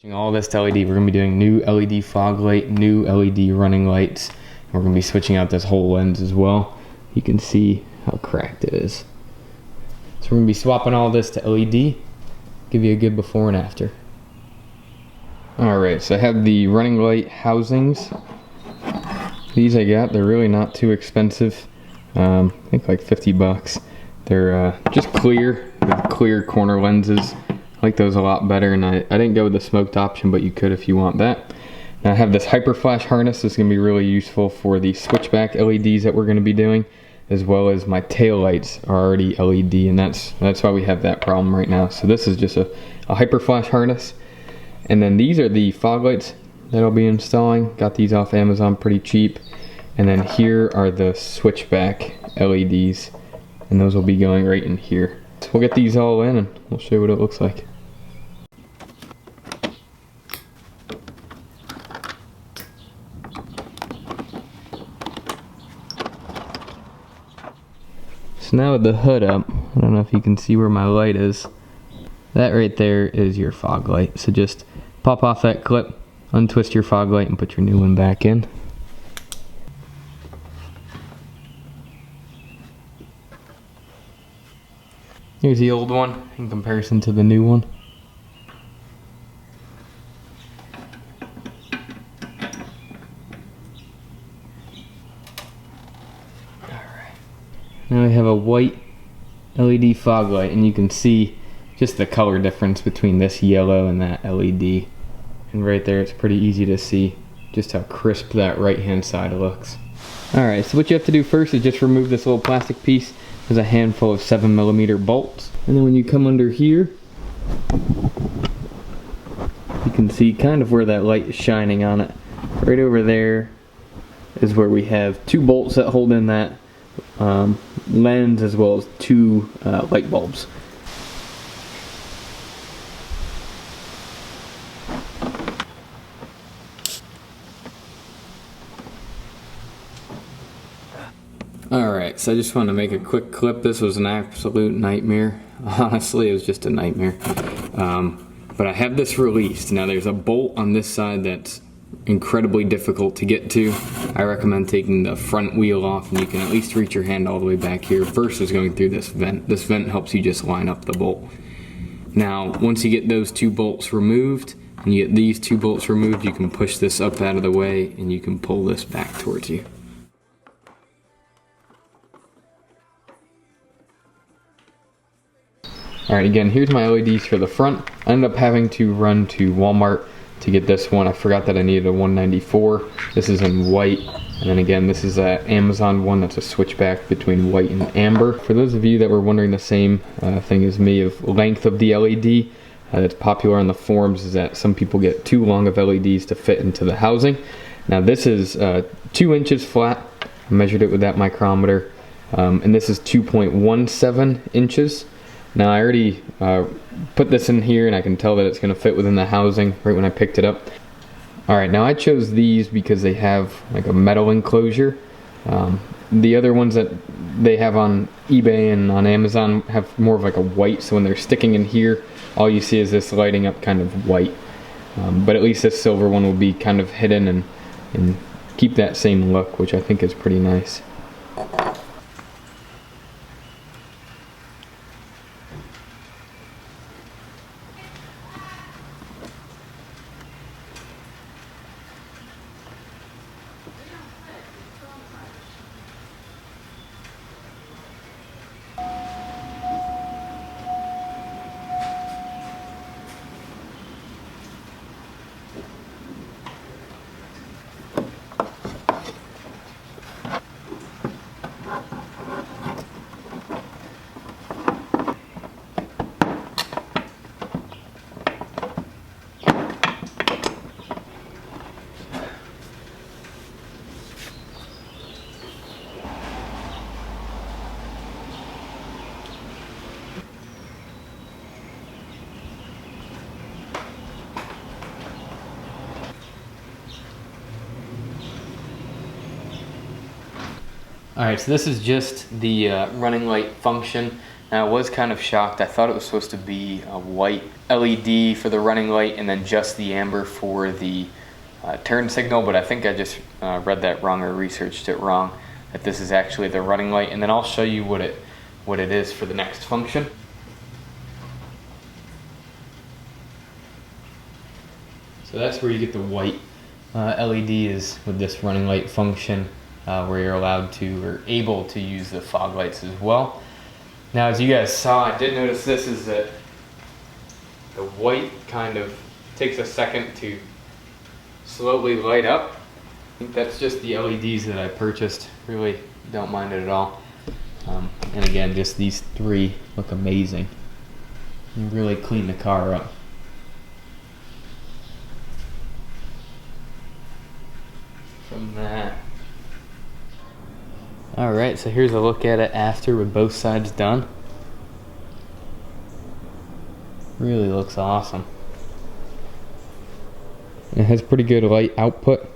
All this to LED, we're going to be doing new LED fog light, new LED running lights. And we're going to be switching out this whole lens as well. You can see how cracked it is. So we're going to be swapping all this to LED, give you a good before and after. Alright, so I have the running light housings. These I got, they're really not too expensive. I think like 50 bucks. They're just clear, with clear corner lenses. I like those a lot better, and I didn't go with the smoked option, but you could if you want that. Now I have this Hyperflash Harness. This is going to be really useful for the switchback LEDs that we're going to be doing, as well as my tail lights are already LED, and that's why we have that problem right now. So this is just a Hyperflash Harness. And then these are the fog lights that I'll be installing. Got these off Amazon pretty cheap. And then here are the switchback LEDs, and those will be going right in here. So we'll get these all in and we'll show you what it looks like. So now with the hood up, I don't know if you can see where my light is. That right there is your fog light. So just pop off that clip, untwist your fog light, and put your new one back in. Here's the old one in comparison to the new one. Alright. Now I have a white LED fog light, and you can see just the color difference between this yellow and that LED. And right there it's pretty easy to see just how crisp that right hand side looks. Alright, so what you have to do first is just remove this little plastic piece. There's a handful of 7mm bolts. And then when you come under here, you can see kind of where that light is shining on it. Right over there is where we have 2 bolts that hold in that lens, as well as 2 light bulbs. Alright, so I just want to make a quick clip. This was an absolute nightmare. Honestly, it was just a nightmare. But I have this released. Now there's a bolt on this side that's incredibly difficult to get to. I recommend taking the front wheel off, and you can at least reach your hand all the way back here versus going through this vent. This vent helps you just line up the bolt. Now, once you get those 2 bolts removed, and you get these 2 bolts removed, you can push this up out of the way, and you can pull this back towards you. Alright, again, here's my LEDs for the front. I ended up having to run to Walmart to get this one. I forgot that I needed a 194. This is in white. And then again, this is an Amazon one that's a switchback between white and amber. For those of you that were wondering the same thing as me of length of the LED, that's popular on the forums, is that some people get too long of LEDs to fit into the housing. Now this is 2 inches flat. I measured it with that micrometer. And this is 2.17 inches. Now I already put this in here, and I can tell that it's going to fit within the housing right when I picked it up. Alright, now I chose these because they have like a metal enclosure. The other ones that they have on eBay and on Amazon have more of like a white, so when they're sticking in here, all you see is this lighting up kind of white. But at least this silver one will be kind of hidden and keep that same look, which I think is pretty nice. Alright, so this is just the running light function. Now I was kind of shocked. I thought it was supposed to be a white LED for the running light and then just the amber for the turn signal, but I think I just read that wrong or researched it wrong, that this is actually the running light. And then I'll show you what it is for the next function. So that's where you get the white LED, is with this running light function, where you're allowed to or able to use the fog lights as well. Now, as you guys saw, I did notice this is that the white kind of takes a second to slowly light up. I think that's just the LEDs that I purchased. Really don't mind it at all. And again, just these three look amazing. You really clean the car up. From that. Alright, so here's a look at it after with both sides done. Really looks awesome. It has pretty good light output.